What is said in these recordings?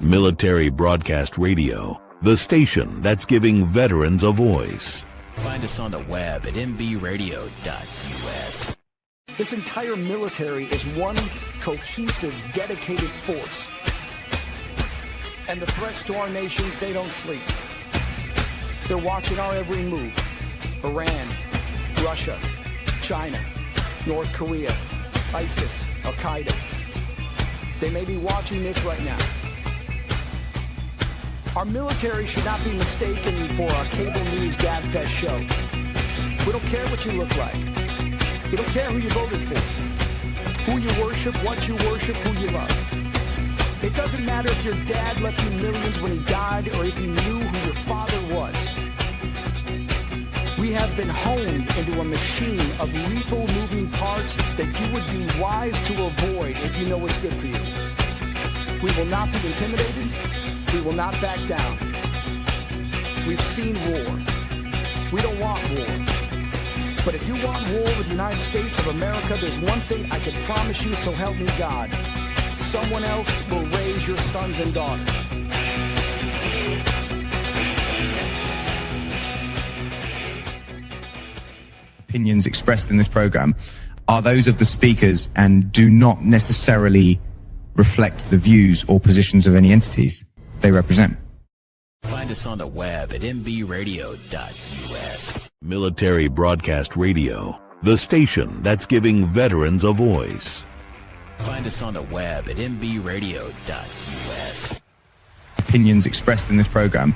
Military Broadcast Radio, the station that's giving veterans a voice. Find us on the web at mbradio.us. This entire military is one cohesive, dedicated force. And the threats to our nations, they don't sleep. They're watching our every move. Iran, Russia, China, North Korea, ISIS, Al-Qaeda. They may be watching this right now. Our military should not be mistaken for a cable news gabfest show. We don't care what you look like. We don't care who you voted for, who you worship, what you worship, who you love. It doesn't matter if your dad left you millions when he died or if you knew who your father was. We have been honed into a machine of lethal moving parts that you would be wise to avoid if you know what's good for you. We will not be intimidated. We will not back down. We've seen war. We don't want war. But if you want war with the United States of America, there's one thing I can promise you, so help me God. Someone else will raise your sons and daughters. Opinions expressed in this program are those of the speakers and do not necessarily reflect the views or positions of any entities they represent. Find us on the web at mbradio.us. Military Broadcast Radio, the station that's giving veterans a voice. Find us on the web at mbradio.us. Opinions expressed in this program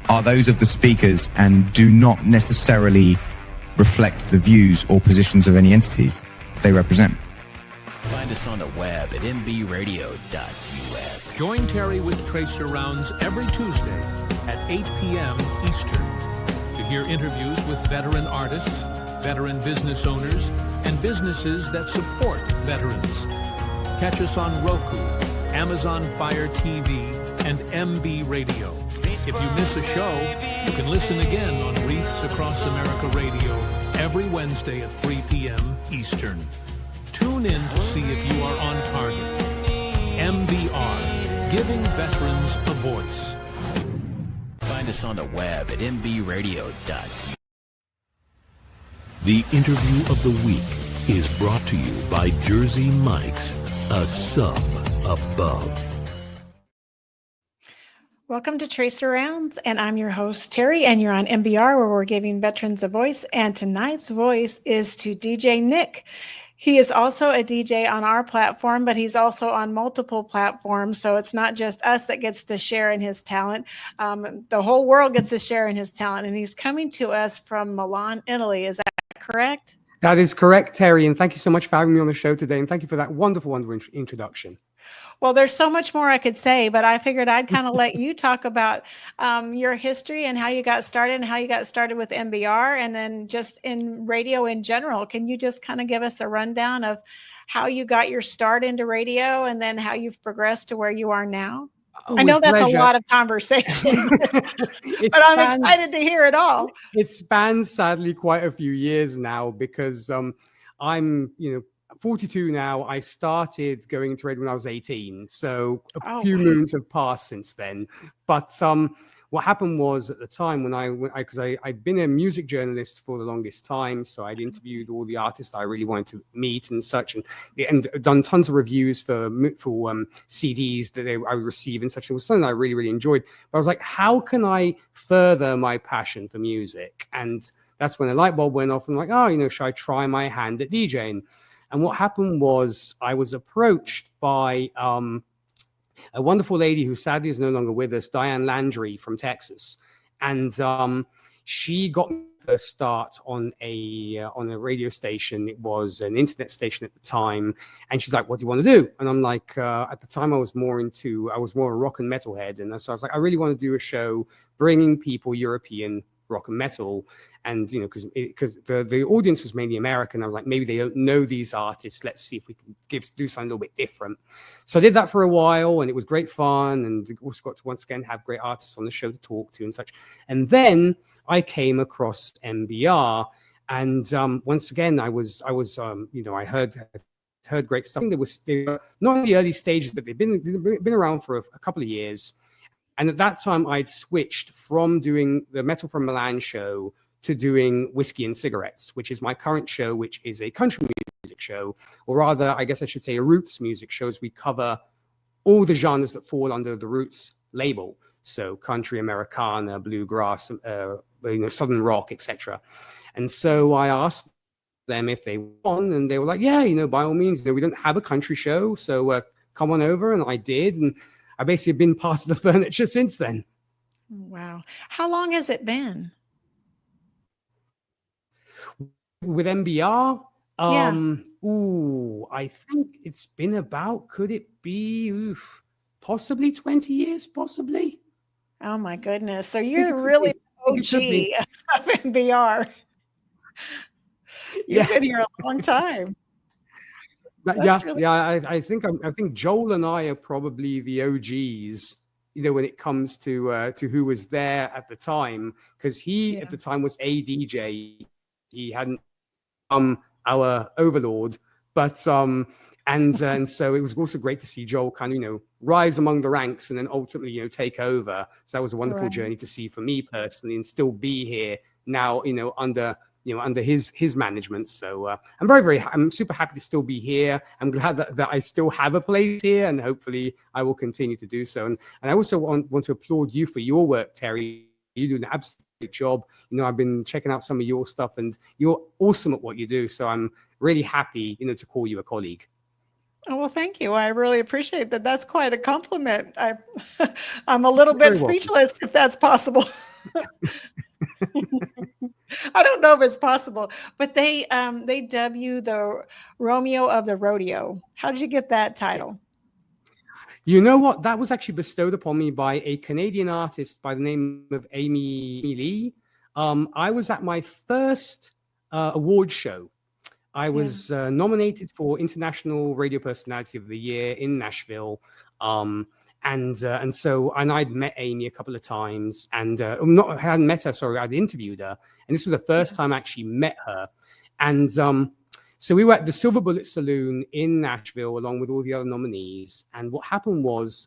are those of the speakers and do not necessarily reflect the views or positions of any entities they represent. Find us on the web at mbradio.us. Join Terri with Tracer Rounds every Tuesday at 8 p.m. Eastern to hear interviews with veteran artists, veteran business owners, and businesses that support veterans. Catch us on Roku, Amazon Fire TV, and MB Radio. If you miss a show, you can listen again on Wreaths Across America Radio every Wednesday at 3 p.m. Eastern. Tune in to see if you are on target. MBR, giving veterans a voice. Find us on the web at mbradio.us. The interview of the week is brought to you by Jersey Mike's, a sub above. Welcome to Tracer Rounds, and I'm your host, Terri, and you're on MBR, where we're giving veterans a voice, and tonight's voice is to DJ Nik. He is also a DJ on our platform, but he's also on multiple platforms, so it's not just us that gets to share in his talent. The whole world gets to share in his talent, and he's coming to us from Milan, Italy. Is that correct? That is correct, Terri, and thank you so much for having me on the show today, and thank you for that wonderful introduction. Well, there's so much more I could say, but I figured I'd kind of let you talk about your history and how you got started and how you got started with MBR and then just in radio in general. Can you just kind of give us a rundown of how you got your start into radio and then how you've progressed to where you are now? I know that's pleasure. A lot of conversation, but I'm excited to hear it all. It spans, sadly, quite a few years now because I'm, 42 now. I started going into radio when I was 18, so a few moons have passed since then. But what happened was at the time when because I'd been a music journalist for the longest time, so I'd interviewed all the artists I really wanted to meet and such, and done tons of reviews for CDs that I would receive and such. It was something I really, really enjoyed. But I was like, how can I further my passion for music? And that's when a light bulb went off. And I'm like, should I try my hand at DJing? And what happened was I was approached by a wonderful lady who sadly is no longer with us, Diane Landry from Texas. And she got me her start on a radio station. It was an internet station at the time. And she's like, what do you want to do? And I'm like, at the time I was more a rock and metal head. And so I was like, I really want to do a show bringing people European rock and metal. And, because the audience was mainly American, I was like, maybe they don't know these artists. Let's see if we can do something a little bit different. So I did that for a while, and it was great fun. And also got to once again have great artists on the show to talk to and such. And then I came across MBR, and once again, I heard heard great stuff. I think they were not in the early stages, but they've been around for a couple of years. And at that time, I'd switched from doing the Metal from Milan show to doing Whiskey and Cigarettes, which is my current show, which is a country music show, or rather, I guess I should say a roots music show, as we cover all the genres that fall under the Roots label. So country, Americana, bluegrass, Southern rock, etc. And so I asked them if they want, and they were like, yeah, by all means, we don't have a country show, so come on over. And I did, and I basically been part of the furniture since then. Wow. How long has it been? With MBR? Yeah. I think it's been about, could it be possibly 20 years, possibly? Oh my goodness. So you're really OG of NBR. You've been here a long time. I think Joel and I are probably the OGs, when it comes to who was there at the time, because he at the time was a DJ. He hadn't our overlord, but and so it was also great to see Joel kind of rise among the ranks and then ultimately take over. So that was a wonderful journey to see for me personally, and still be here now under his management. So I'm super happy to still be here. I'm glad that I still have a place here, and hopefully I will continue to do so. And I also want to applaud you for your work, Terri. You do an absolute job. I've been checking out some of your stuff, and you're awesome at what you do. So I'm really happy, to call you a colleague. Oh, well, thank you. I really appreciate that. That's quite a compliment. I'm a little bit speechless, if that's possible. I don't know if it's possible, but they dub you the Romeo of the Rodeo. How did you get that title? You know what? That was actually bestowed upon me by a Canadian artist by the name of Amy Lee. I was at my first award show. I was nominated for International Radio Personality of the Year in Nashville. And I'd met Amy a couple of times, and I hadn't met her. Sorry, I'd interviewed her, and this was the first time I actually met her. And so we were at the Silver Bullet Saloon in Nashville, along with all the other nominees. And what happened was,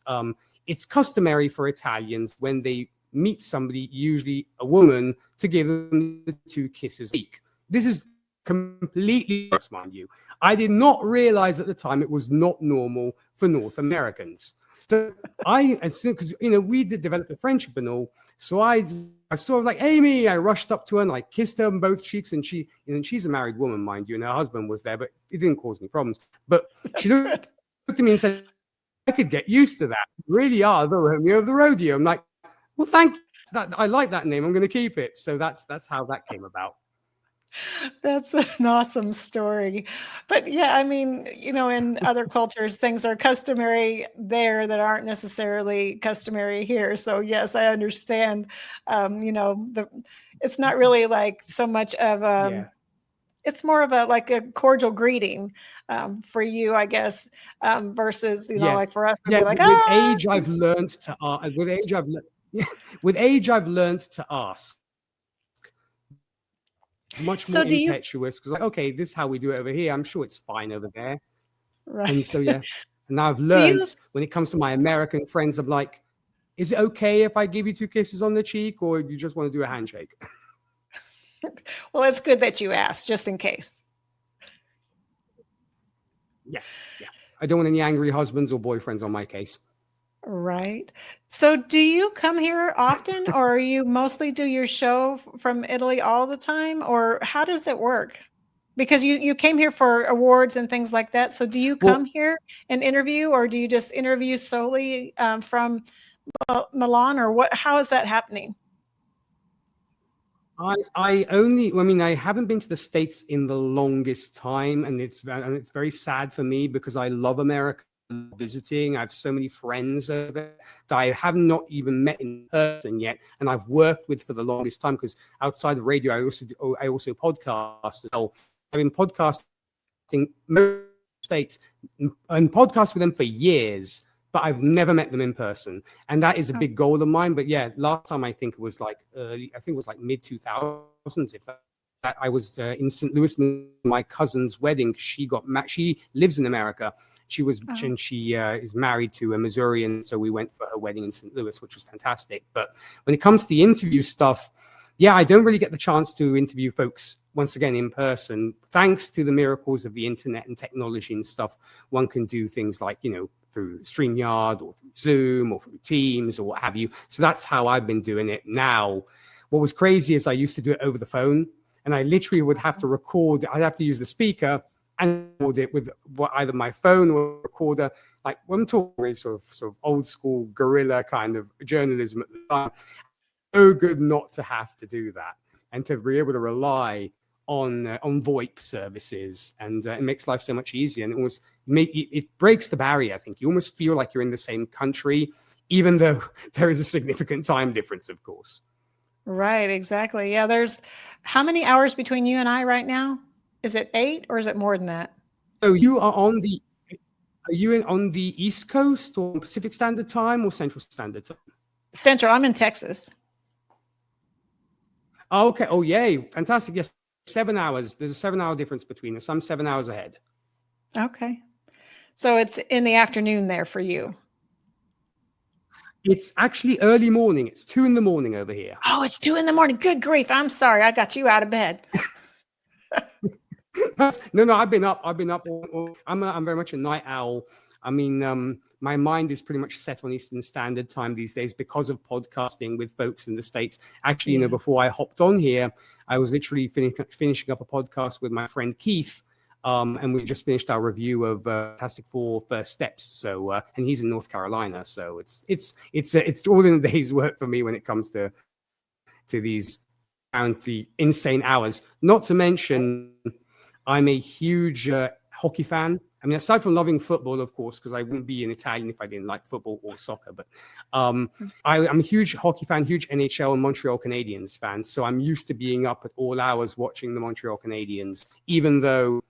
it's customary for Italians when they meet somebody, usually a woman, to give them the 2 kisses a week. This is completely, mind you. I did not realize at the time it was not normal for North Americans. So because we did develop a friendship and all, so I sort of like, Amy, I rushed up to her and I kissed her on both cheeks, and she's a married woman, mind you, and her husband was there, but it didn't cause any problems. But she looked at me and said, I could get used to that. You really are the Romeo of the Rodeo. I'm like, well, thank you. I like that name. I'm going to keep it. So that's how that came about. That's an awesome story. But yeah, I mean, in other cultures, things are customary there that aren't necessarily customary here. So yes, I understand. It's not really like so much of it's more of a cordial greeting for you, I guess, versus like for us. Yeah, like, with age, I've learned to ask. Much more impetuous, because okay, this is how we do it over here. I'm sure it's fine over there. Right. And so and now I've learned when it comes to my American friends, I'm like, is it okay if I give you 2 kisses on the cheek, or do you just want to do a handshake? Well, it's good that you asked, just in case. Yeah. I don't want any angry husbands or boyfriends on my case. Right. So do you come here often, or you mostly do your show from Italy all the time, or how does it work? Because you came here for awards and things like that. So do you come here and interview, or do you just interview solely from Milan, or how is that happening? I haven't been to the States in the longest time, and it's very sad for me because I love America. Visiting, I have so many friends over there that I have not even met in person yet, and I've worked with for the longest time, because outside of radio I also podcast. So I've been podcasting most States and podcast with them for years, but I've never met them in person, and that is a big goal of mine. But yeah, last time I think it was like mid 2000s, if that I was in St. Louis, my cousin's wedding. She lives in America. And she is married to a Missourian, so we went for her wedding in St. Louis, which was fantastic. But when it comes to the interview stuff, yeah, I don't really get the chance to interview folks once again in person. Thanks to the miracles of the internet and technology and stuff, one can do things like, through StreamYard or through Zoom or through Teams or what have you. So that's how I've been doing it now. What was crazy is I used to do it over the phone, and I literally would have to record. I'd have to use the speaker and record it with either my phone or recorder. Like when I'm talking sort of old school guerrilla kind of journalism at the time, so good not to have to do that and to be able to rely on VoIP services, and it makes life so much easier. And it breaks the barrier. I think you almost feel like you're in the same country, even though there is a significant time difference, of course. Right, exactly. Yeah, there's how many hours between you and I right now? Is it 8 or is it more than that? So you are on the East Coast or Pacific Standard Time or Central Standard Time? Central. I'm in Texas. Oh, okay. Oh, yay. Fantastic. Yes. 7 hours. There's a 7-hour difference between us. I'm 7 hours ahead. Okay. So it's in the afternoon there for you. It's actually early morning. It's 2 a.m. over here. Oh, it's 2 a.m. Good grief. I'm sorry. I got you out of bed. No, I've been up. I'm very much a night owl. I mean, my mind is pretty much set on Eastern Standard Time these days because of podcasting with folks in the States. Actually, before I hopped on here, I was literally finishing up a podcast with my friend Keith, and we just finished our review of Fantastic Four: First Steps. So, and he's in North Carolina, so it's all in a day's work for me when it comes to these insane hours. Not to mention, I'm a huge hockey fan. I mean, aside from loving football, of course, because I wouldn't be an Italian if I didn't like football or soccer. But I'm a huge hockey fan, huge NHL and Montreal Canadiens fan. So I'm used to being up at all hours watching the Montreal Canadiens, even though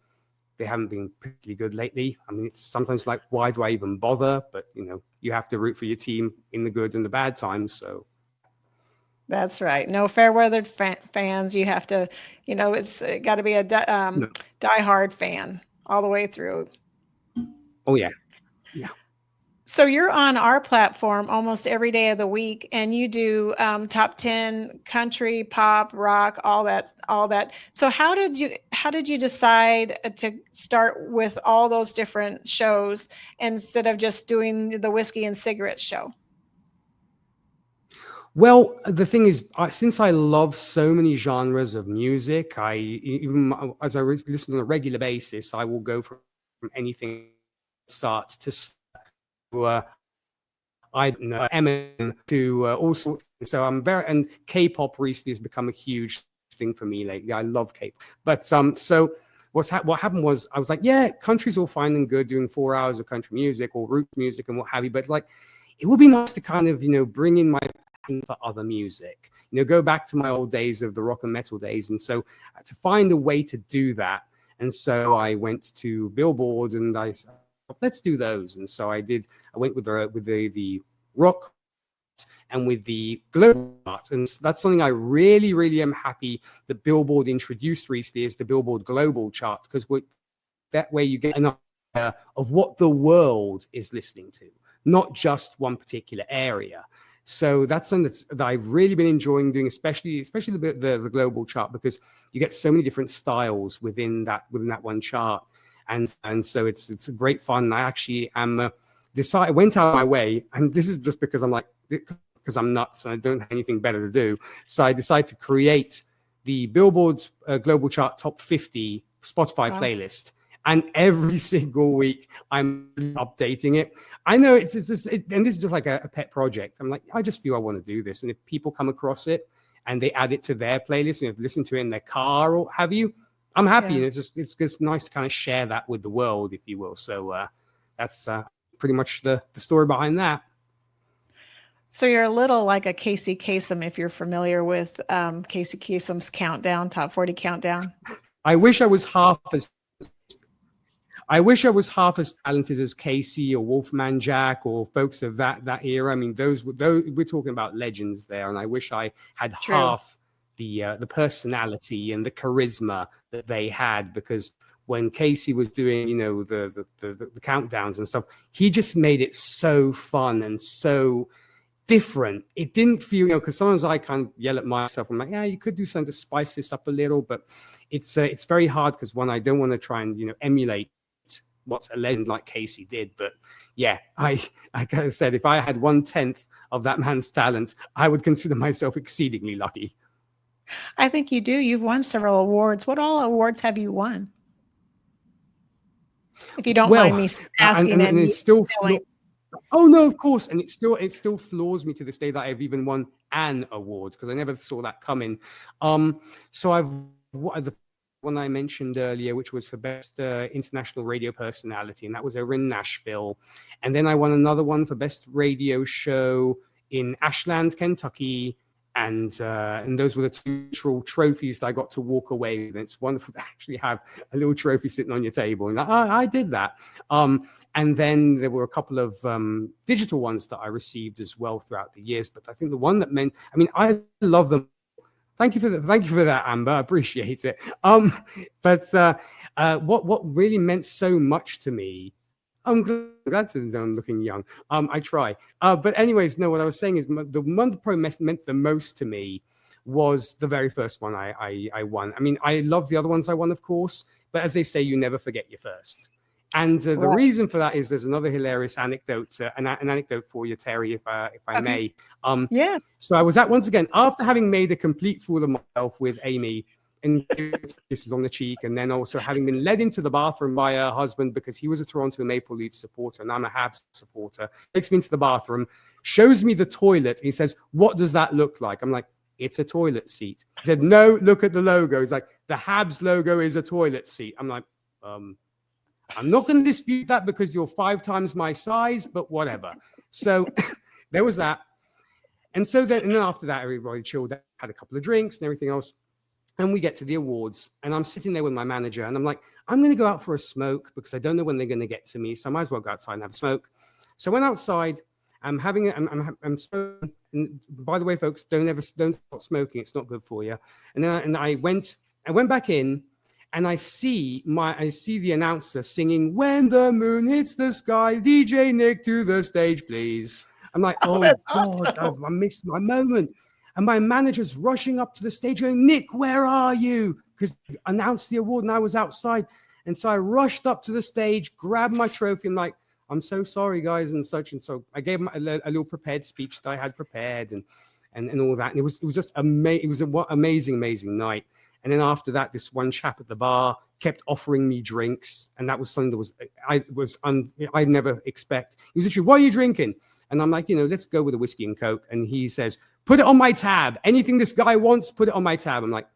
they haven't been particularly good lately. I mean, it's sometimes like, why do I even bother? But, you have to root for your team in the good and the bad times. So. That's right. No fair weather fans. You have to, it's got to be a diehard fan all the way through. Oh, yeah. Yeah. So you're on our platform almost every day of the week, and you do top 10 country, pop, rock, all that. So how did you decide to start with all those different shows instead of just doing the whiskey and cigarettes show? Well, the thing is, since I love so many genres of music, as I listen on a regular basis, I will go from anything start to I don't know, Eminem to all sorts. So and K-pop recently has become a huge thing for me lately. I love K-pop, but so what happened was I was like, yeah, country's all fine and good, doing 4 hours of country music or roots music and what have you, but like it would be nice to kind of bring in my passion for other music, go back to my old days of the rock and metal days, and so to find a way to do that. And so I went to Billboard and I said, let's do those. And so I went with the rock and with the global chart. And that's something I really, really am happy that Billboard introduced recently, is the Billboard global chart, because that way you get an idea of what the world is listening to, not just one particular area. So that's something that I've really been enjoying doing, especially the global chart, because you get so many different styles within that one chart, and so it's a great fun. I actually I went out of my way, and this is just because I'm nuts and I don't have anything better to do. So I decided to create the Billboard global chart top 50 Spotify playlist. And every single week I'm updating it. I know and this is just like a pet project. I'm like, I just feel I want to do this. And if people come across it and they add it to their playlist and listen to it in their car or have you, I'm happy. Yeah. And it's just nice to kind of share that with the world, if you will. So that's pretty much the story behind that. So you're a little like a Casey Kasem, if you're familiar with Casey Kasem's countdown, top 40 countdown. I wish I was half as talented as Casey or Wolfman Jack or folks of that era. I mean, those we're talking about legends there, and I wish I had half the personality and the charisma that they had, because when Casey was doing, the countdowns and stuff, he just made it so fun and so different. It didn't feel, because sometimes I kind of yell at myself. I'm like, yeah, you could do something to spice this up a little, but it's very hard because I don't want to try and emulate what a legend like Casey did. But yeah, I kind of said, if I had 1/10 of that man's talent, I would consider myself exceedingly lucky. I think you do. You've won several awards. What all awards have you won? If you don't mind me asking. And it's still oh no, of course, and it still floors me to this day that I've even won an award, because I never saw that coming. So the one I mentioned earlier, which was for best international radio personality, and that was over in Nashville, and then I won another one for best radio show in Ashland, Kentucky. And those were the two trophies that I got to walk away with. And it's wonderful to actually have a little trophy sitting on your table. And I did that. And then there were a couple of digital ones that I received as well throughout the years. But I think the one that I love them. Thank you for that, Amber. I appreciate it. But what really meant so much to me, I'm glad to know I'm looking young. I try. But anyways, no, what I was saying is the one that probably meant the most to me was the very first one I won. I mean, I love the other ones I won, of course, but as they say, you never forget your first. And the reason for that is there's another hilarious anecdote, an anecdote for you, Terry, if I may. Yes. So I was at, once again, after having made a complete fool of myself with Amy, and kisses on the cheek, and then also having been led into the bathroom by her husband because he was a Toronto Maple Leafs supporter and I'm a Habs supporter, takes me into the bathroom, shows me the toilet, and he says, "What does that look like?" I'm like, "It's a toilet seat." He said, "No, look at the logo." He's like, "The Habs logo is a toilet seat." I'm like, I'm not going to dispute that because you're 5 times my size, but whatever. So there was that. And so then after that, everybody chilled out, had a couple of drinks and everything else. And we get to the awards, and I'm sitting there with my manager, and I'm like, I'm going to go out for a smoke because I don't know when they're going to get to me, so I might as well go outside and have a smoke. So I went outside. I'm smoking. And by the way, folks, don't stop smoking; it's not good for you. And then I went back in, and I see the announcer singing "When the Moon Hits the Sky," DJ Nik to the stage, please. I'm like, oh God, awesome. I missed my moment. And my manager's rushing up to the stage going, "Nik, where are you?" Because he announced the award and I was outside. And so I rushed up to the stage, grabbed my trophy. I'm like, "I'm so sorry, guys," and such. And so I gave him a little prepared speech that I had prepared and all that. And it was just amazing. It was an amazing night. And then after that, this one chap at the bar kept offering me drinks. And that was something that I'd never expect. He was literally, "What are you drinking?" And I'm like, let's go with a whiskey and Coke. And he says, "Put it on my tab. Anything this guy wants, put it on my tab." I'm like,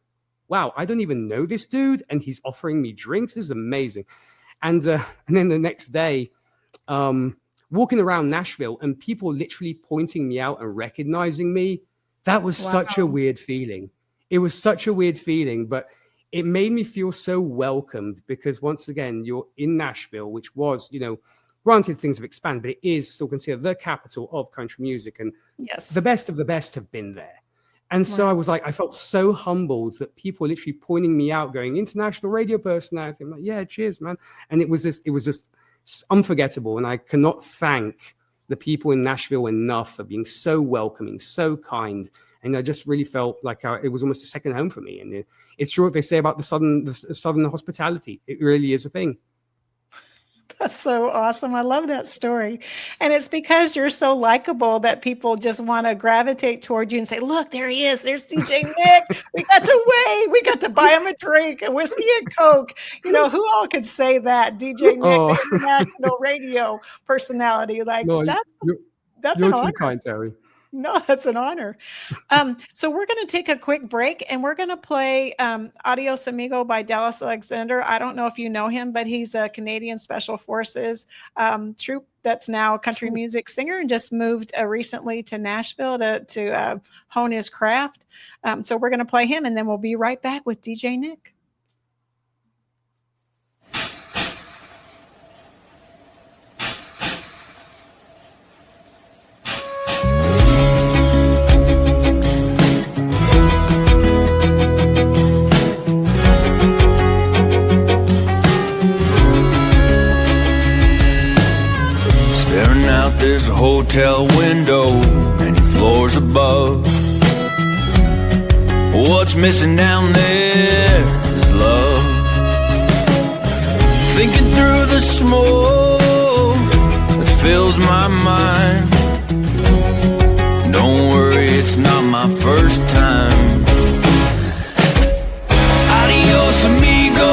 wow, I don't even know this dude. And he's offering me drinks. This is amazing. And then the next day, walking around Nashville and people literally pointing me out and recognizing me, that was such a weird feeling. It was such a weird feeling, but it made me feel so welcomed because once again, you're in Nashville, which was, granted, things have expanded, but it is still considered the capital of country music. And yes, the best of the best have been there. And so I was like, I felt so humbled that people were literally pointing me out, going, "International radio personality." I'm like, "Yeah, cheers, man." And it was just unforgettable. And I cannot thank the people in Nashville enough for being so welcoming, so kind. And I just really felt like it was almost a second home for me. And it's true what they say about the southern hospitality. It really is a thing. That's so awesome. I love that story. And it's because you're so likable that people just want to gravitate toward you and say, "Look, there he is. There's DJ Nik. We got to wait. We got to buy him a drink, a whiskey and Coke." Who all could say that? DJ Nik, the international radio personality. Like, that's you're too kind, Terry. No, that's an honor. So we're going to take a quick break and we're going to play Adios Amigo by Dallas Alexander. I don't know if you know him, but he's a Canadian Special Forces troop that's now a country music singer and just moved recently to Nashville to hone his craft. So we're going to play him and then we'll be right back with DJ Nik. hotel window, many floors above. What's missing down there is love. Thinking through the smoke that fills my mind. Don't worry, it's not my first time. Adios, amigo.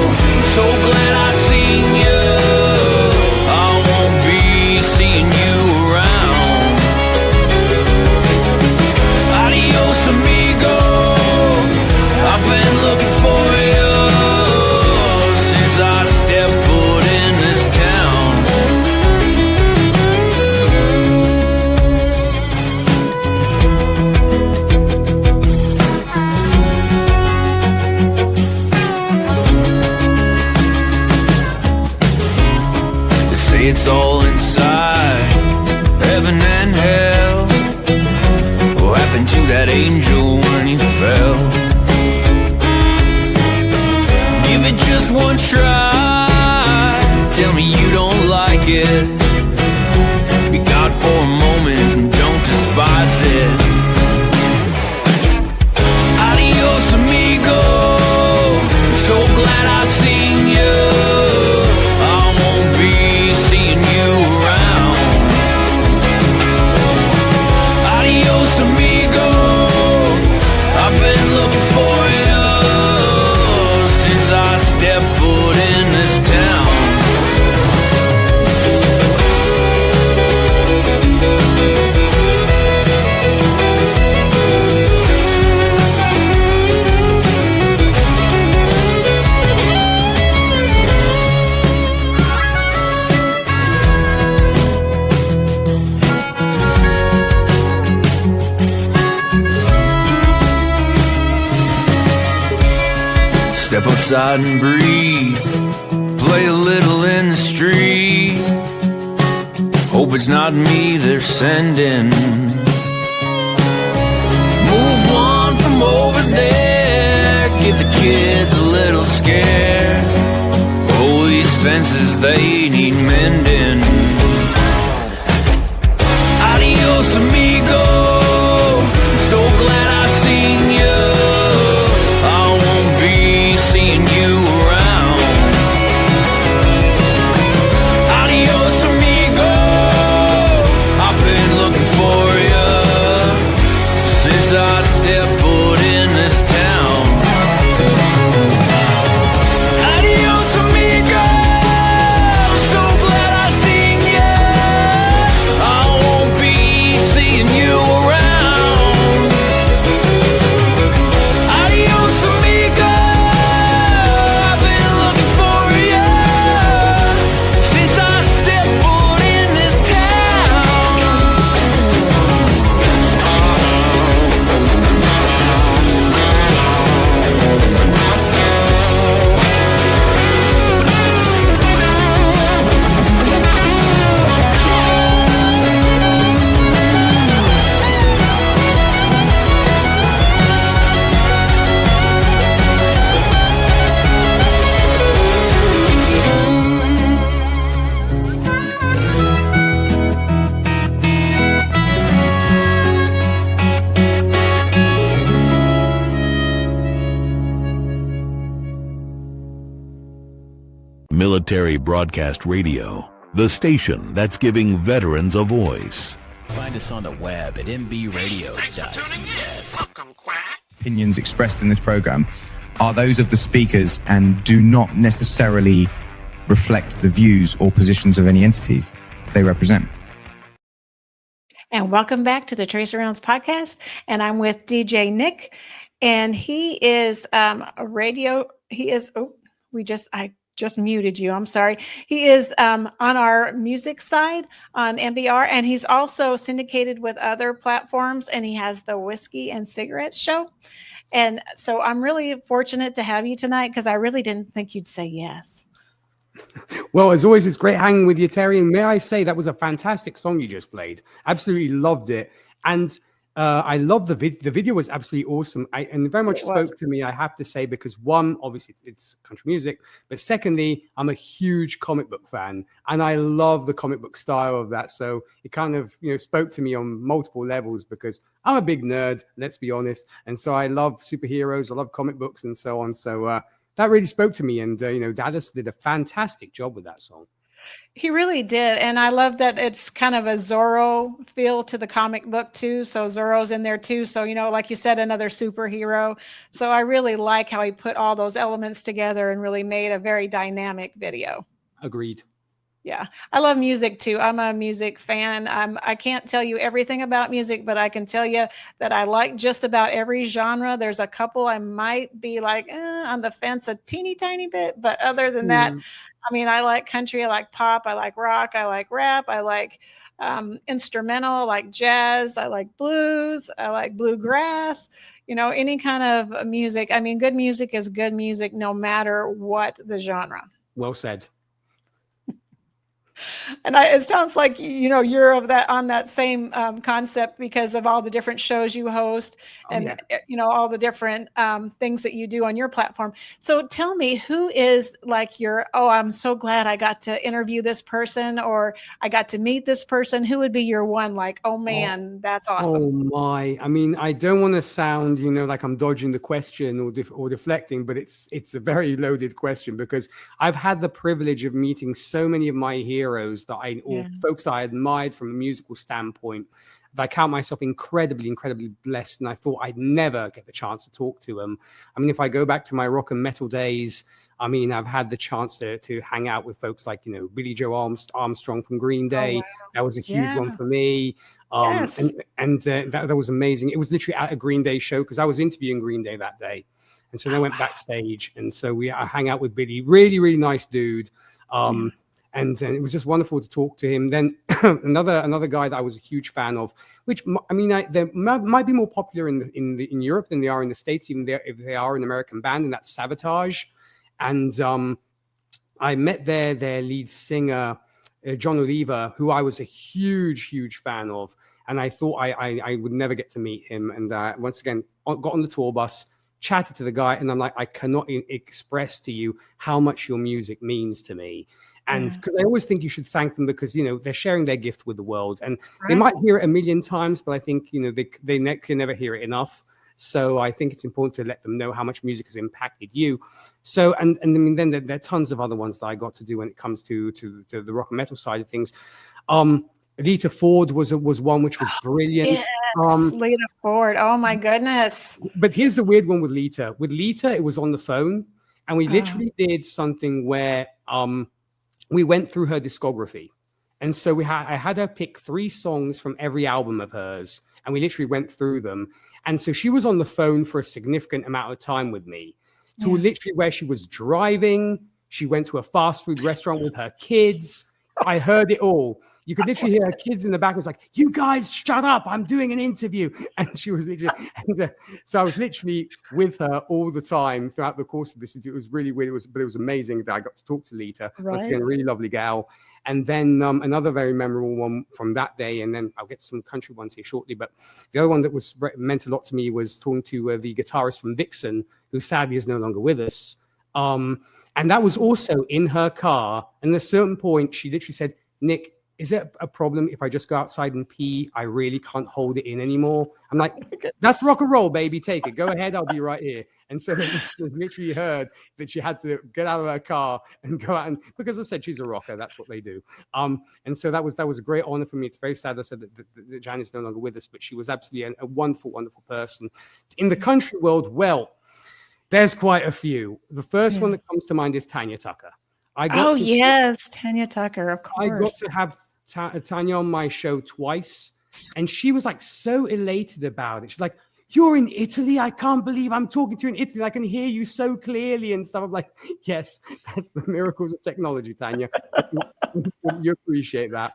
I'm so glad I seen you. I won't be seeing you around. Adios, amigo. I've been looking for you since I stepped foot in this town. They say it's all inside, heaven and hell. What happened to that angel when he fell? Give it just one try. Tell me you don't like it. Be God for a moment and don't despise it. Adios, amigo. I'm so glad I seen you. I won't be seeing you around. Adios, amigo. I've been looking for you since I stepped foot in this town. Step outside and breathe. Play a little in the street. Hope it's not me they're sending. Move on from over there. Give the kids a little scare. Oh, these fences, they need mending. Adios, amigo. I'm so glad I seen you. I won't be seeing you around. Adios, amigo. I've been looking for you since I stepped foot in this town. Adios, amigo. I'm so glad I seen you. I won't be seeing you around. Adios, amigo. I've been looking for you since I stepped foot in this town. Military Broadcast Radio, the station that's giving veterans a voice. Find us on the web at nbradio.us. Opinions expressed in this program are those of the speakers and do not necessarily reflect the views or positions of any entities they represent. And welcome back to the Trace Arounds podcast. And I'm with DJ Nik, and he is a radio. He is. I just muted you. I'm sorry. He is on our music side on MBR, and he's also syndicated with other platforms, and he has the Whiskey and Cigarettes show. And so I'm really fortunate to have you tonight because I really didn't think you'd say yes. Well, as always, it's great hanging with you, Terri. And may I say that was a fantastic song you just played. Absolutely loved it. And I love the video. The video was absolutely awesome. And it very much spoke to me, I have to say, because one, obviously it's country music, but secondly, I'm a huge comic book fan, and I love the comic book style of that. So it kind of, spoke to me on multiple levels, because I'm a big nerd, let's be honest. And so I love superheroes, I love comic books and so on. So that really spoke to me. And, Dallas did a fantastic job with that song. He really did. And I love that it's kind of a Zorro feel to the comic book too. So Zorro's in there too. So, like you said, another superhero. So I really like how he put all those elements together and really made a very dynamic video. Agreed. Yeah. I love music too. I'm a music fan. I can't tell you everything about music, but I can tell you that I like just about every genre. There's a couple I might be like on the fence a teeny tiny bit, but other than that, I like country, I like pop, I like rock, I like rap, I like instrumental, I like jazz, I like blues, I like bluegrass, any kind of music. Good music is good music no matter what the genre. Well said. And it sounds like, you're on that same concept because of all the different shows you host and, all the different things that you do on your platform. So tell me, who is like I'm so glad I got to interview this person, or I got to meet this person. Who would be your one, like, oh man, that's awesome. Oh my, I don't want to sound, like I'm dodging the question or deflecting, but it's a very loaded question, because I've had the privilege of meeting so many of my heroes folks I admired from a musical standpoint, that I count myself incredibly blessed, and I thought I'd never get the chance to talk to them. If I go back to my rock and metal days, I've had the chance to hang out with folks like, Billy Joe Armstrong from Green Day. Oh, wow. That was a huge one for me. Yes. And that was amazing. It was literally at a Green Day show, because I was interviewing Green Day that day. And so I went backstage, and so I hang out with Billy, really, really nice dude. And it was just wonderful to talk to him. Then another guy that I was a huge fan of, which they might be more popular in Europe than they are in the States, even if they are an American band, and that's Sabotage. And I met their lead singer, John Oliva, who I was a huge fan of, and I thought I would never get to meet him. And once again, got on the tour bus, chatted to the guy, and I'm like, I cannot express to you how much your music means to me. And because I always think you should thank them, because, they're sharing their gift with the world, and they might hear it a million times, but I think, they can never hear it enough. So I think it's important to let them know how much music has impacted you. So, and then there are tons of other ones that I got to do when it comes to the rock and metal side of things. Lita Ford was one which was brilliant. Yes, Lita Ford. Oh my goodness. But here's the weird one with Lita. With Lita, it was on the phone, and we literally did something where we went through her discography. And so I had her pick 3 songs from every album of hers, and we literally went through them. And so she was on the phone for a significant amount of time with me, to literally where she was driving. She went to a fast food restaurant with her kids. I heard it all. You could literally hear her kids in the back. It was like, you guys shut up, I'm doing an interview. And she was literally, so I was literally with her all the time throughout the course of this. It was really weird. But it was amazing that I got to talk to Lita. Once again, a really lovely gal. And then another very memorable one from that day, and then I'll get some country ones here shortly. But the other one that meant a lot to me was talking to the guitarist from Vixen, who sadly is no longer with us. And that was also in her car. And at a certain point, she literally said, Nick, is it a problem if I just go outside and pee? I really can't hold it in anymore. I'm like, that's rock and roll, baby. Take it. Go ahead. I'll be right here. And so it was literally heard that she had to get out of her car and go out, and because I said she's a rocker, that's what they do. And so that was a great honor for me. It's very sad I said that Jan is no longer with us, but she was absolutely a wonderful, wonderful person. In the country world, well, there's quite a few. The first one that comes to mind is Tanya Tucker. Yes, Tanya Tucker, of course. I got to have Tanya on my show twice, and she was like so elated about it. She's like, you're in Italy? I can't believe I'm talking to you in Italy. I can hear you so clearly and stuff. I'm like, yes, that's the miracles of technology, Tanya. You appreciate that.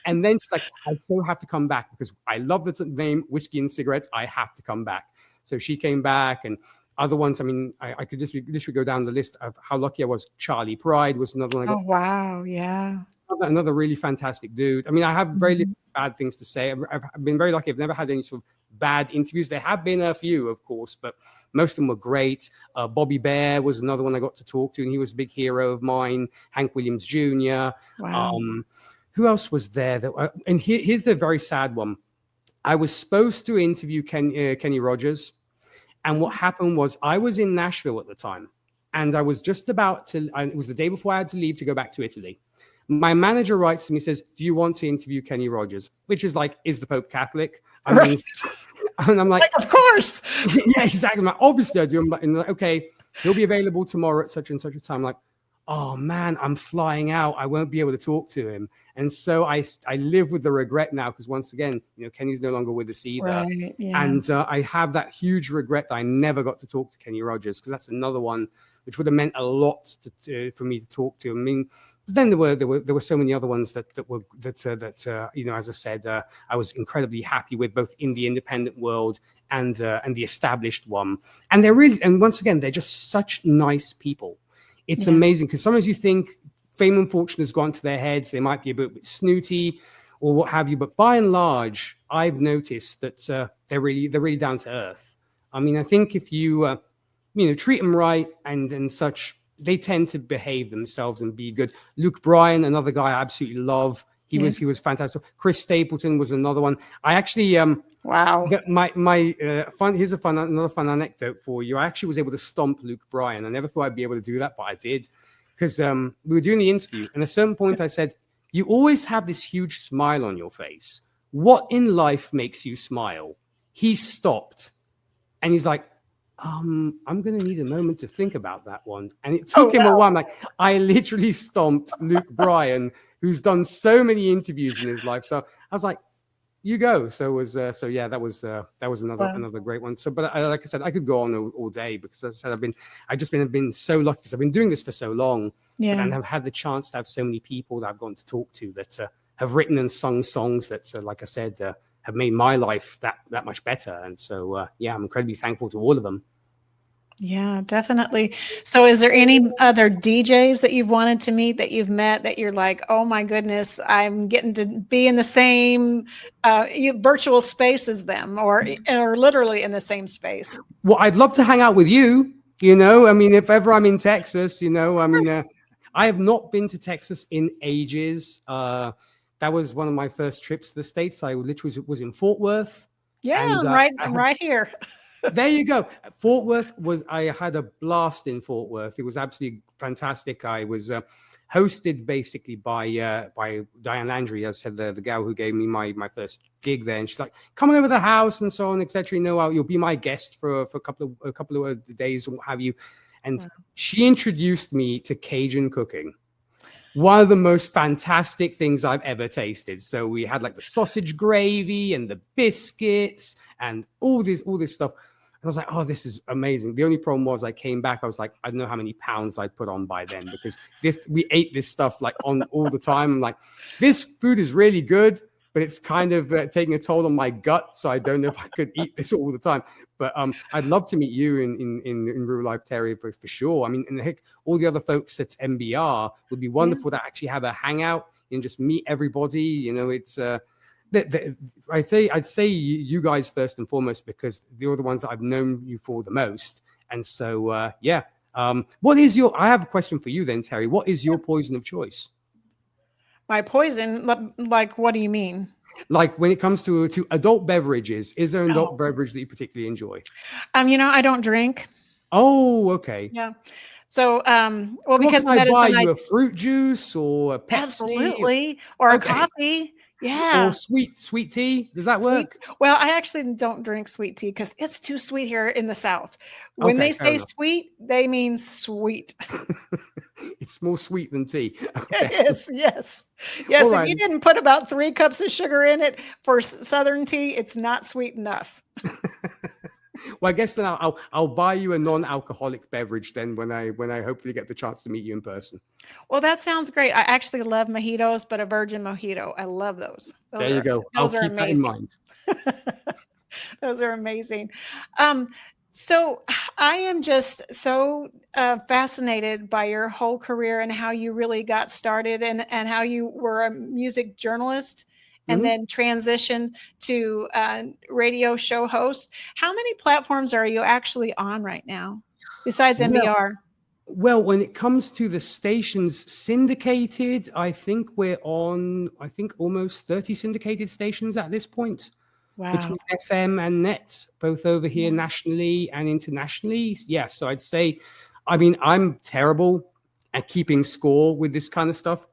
And then she's like, I so have to come back because I love the name Whiskey and Cigarettes. I have to come back. So she came back, and other ones, I mean, I could just literally go down the list of how lucky I was. Charlie Pride was another one I got. Oh, wow. Yeah. Another really fantastic dude. I mean, I have very little bad things to say. I've been very lucky. I've never had any sort of bad interviews. There have been a few, of course, but most of them were great. Bobby Bear was another one I got to talk to, and he was a big hero of mine. Hank Williams Jr. Wow. Who else was there? And here's the very sad one. I was supposed to interview Kenny Rogers, and what happened was I was in Nashville at the time, and I was just about to. It was the day before I had to leave to go back to Italy. My manager writes to me, says, "Do you want to interview Kenny Rogers?" Which is like, is the Pope Catholic? I mean, and I'm like, of course. Yeah, exactly. Like, obviously I do. And like, okay, he'll be available tomorrow at such and such a time. I'm like, oh man, I'm flying out. I won't be able to talk to him. And so I live with the regret now, because once again, Kenny's no longer with us either. Right, yeah. And I have that huge regret that I never got to talk to Kenny Rogers, because that's another one which would have meant a lot for me to talk to. I mean, but then there were so many other ones that as I said, I was incredibly happy with, both in the independent world and the established one. And once again, they're just such nice people. It's amazing, because sometimes you think fame and fortune has gone to their heads. They might be a bit snooty or what have you, but by and large, I've noticed that they're really down to earth. I mean, I think if you treat them right and such, they tend to behave themselves and be good. Luke Bryan, another guy I absolutely love. He was fantastic. Chris Stapleton was another one. I actually wow. Here's another fun anecdote for you. I actually was able to stomp Luke Bryan. I never thought I'd be able to do that, but I did, because we were doing the interview, and at a certain point I said, "You always have this huge smile on your face. What in life makes you smile?" He stopped, and he's like, I'm going to need a moment to think about that one. And it took him a while. Like, I literally stomped Luke Bryan, who's done so many interviews in his life. So I was like, you go. So that was another great one. So, but like I said, I could go on all day, because as I said, I've been so lucky, because I've been doing this for so long, and I've had the chance to have so many people that I've gotten to talk to that have written and sung songs that, like I said, have made my life that much better. And so, I'm incredibly thankful to all of them. Yeah, definitely. So is there any other DJs that you've wanted to meet, that you've met, that you're like, oh my goodness, I'm getting to be in the same virtual space as them, or literally in the same space? Well, I'd love to hang out with you. I mean, if ever I'm in Texas, I have not been to Texas in ages. That was one of my first trips to the States. I literally was in Fort Worth. Yeah, I'm right here. There you go. Fort Worth I had a blast in Fort Worth. It was absolutely fantastic. I was hosted basically by Diane Landry, as I said, the gal who gave me my first gig there. And she's like, come on over to the house and so on, etc. You'll be my guest for a couple of days or what have you. And she introduced me to Cajun cooking. One of the most fantastic things I've ever tasted. So we had like the sausage gravy and the biscuits and all this stuff. And I was like, oh, this is amazing. The only problem was I came back, I was like, I don't know how many pounds I'd put on by then, because we ate this stuff like on all the time. I'm like, this food is really good, but it's kind of taking a toll on my gut. So I don't know if I could eat this all the time. But I'd love to meet you in real life, Terri, for sure. I mean, and heck, all the other folks at MBR would be wonderful to actually have a hangout and just meet everybody. It's I'd say you guys first and foremost, because they're the ones that I've known you for the most. And so, what is I have a question for you then, Terri. What is your poison of choice? My poison? Like, what do you mean? Like, when it comes to adult beverages, is there an adult beverage that you particularly enjoy? I don't drink. Oh, okay. Yeah. So, because can I buy you a fruit juice or a Pepsi? Absolutely. Or a coffee. Yeah. Or sweet tea. Does that work? Well, I actually don't drink sweet tea because it's too sweet here in the South. When they say sweet, they mean sweet. It's more sweet than tea. Okay. It is. Yes. If you didn't put about 3 cups of sugar in it for Southern tea, it's not sweet enough. Well, I guess then I'll buy you a non-alcoholic beverage then when I hopefully get the chance to meet you in person. Well, that sounds great. I actually love mojitos, but a virgin mojito. I love those. There you go. I'll keep that in mind. Those are amazing. So I am just so fascinated by your whole career and how you really got started and how you were a music journalist and then transition to radio show host. How many platforms are you actually on right now besides NBR? Well, when it comes to the stations syndicated, I think we're on, almost 30 syndicated stations at this point. Wow. Between FM and net, both over here nationally and internationally. Yeah, so I'd say, I mean, I'm terrible at keeping score with this kind of stuff.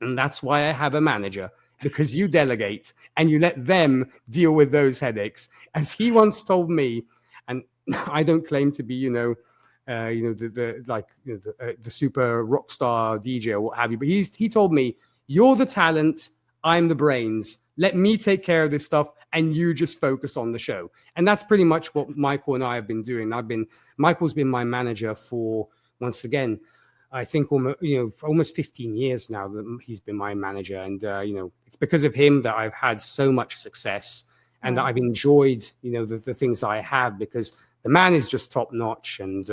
And that's why I have a manager, because you delegate and you let them deal with those headaches. As he once told me, and I don't claim to be, the super rock star DJ or what have you, but he told me, you're the talent, I'm the brains. Let me take care of this stuff, and you just focus on the show. And that's pretty much what Michael and I have been doing. Michael's been my manager for, once again, I think for almost 15 years now that he's been my manager. And, it's because of him that I've had so much success and that I've enjoyed, the things I have, because the man is just top notch and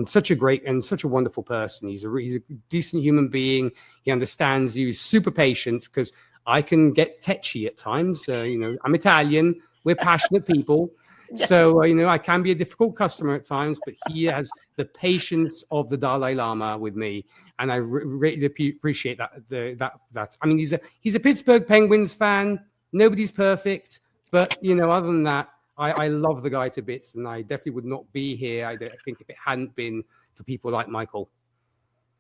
such a great and such a wonderful person. He's a decent human being. He understands you. He's super patient, because I can get tetchy at times. I'm Italian. We're passionate people. Yes. So, I can be a difficult customer at times, but he has the patience of the Dalai Lama with me. And I really appreciate that. I mean, he's a Pittsburgh Penguins fan. Nobody's perfect. But, other than that, I love the guy to bits. And I definitely would not be here, I think, if it hadn't been for people like Michael.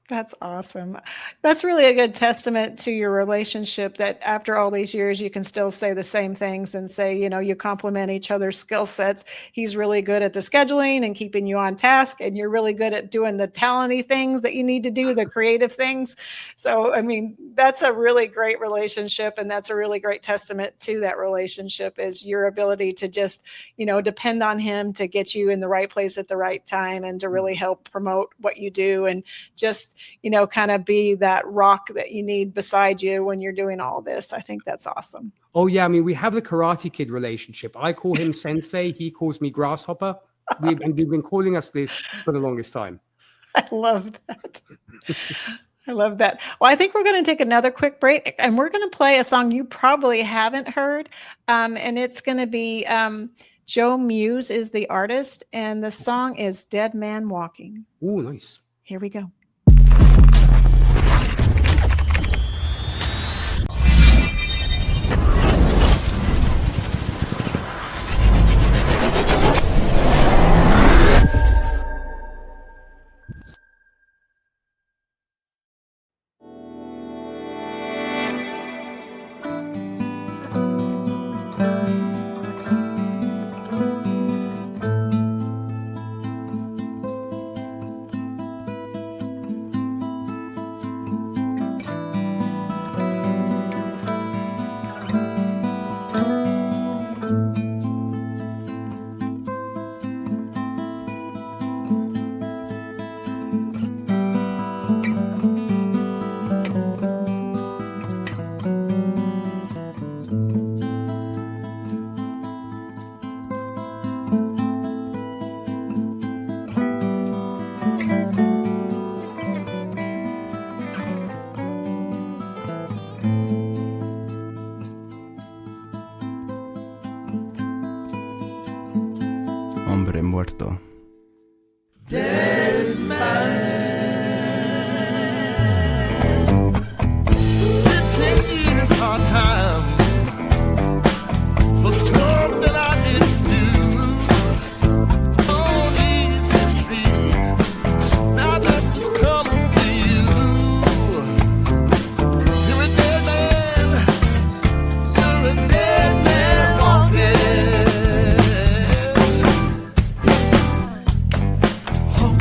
That's awesome. That's really a good testament to your relationship, that after all these years, you can still say the same things and say, you complement each other's skill sets. He's really good at the scheduling and keeping you on task, and you're really good at doing the talenty things that you need to do, the creative things. So, I mean, that's a really great relationship, and that's a really great testament to that relationship, is your ability to just, depend on him to get you in the right place at the right time and to really help promote what you do, and just kind of be that rock that you need beside you when you're doing all this. I think that's awesome. Oh, yeah. I mean, we have the Karate Kid relationship. I call him Sensei. He calls me Grasshopper. We've been calling us this for the longest time. I love that. I love that. Well, I think we're going to take another quick break, and we're going to play a song you probably haven't heard. And it's going to be Joe Muse is the artist, and the song is Dead Man Walking. Oh, nice. Here we go. Hombre muerto. Dead man. 15 years hard time for something I didn't do. On easy street, now that is coming to you. You're a dead man. You're a dead man walking. Oh.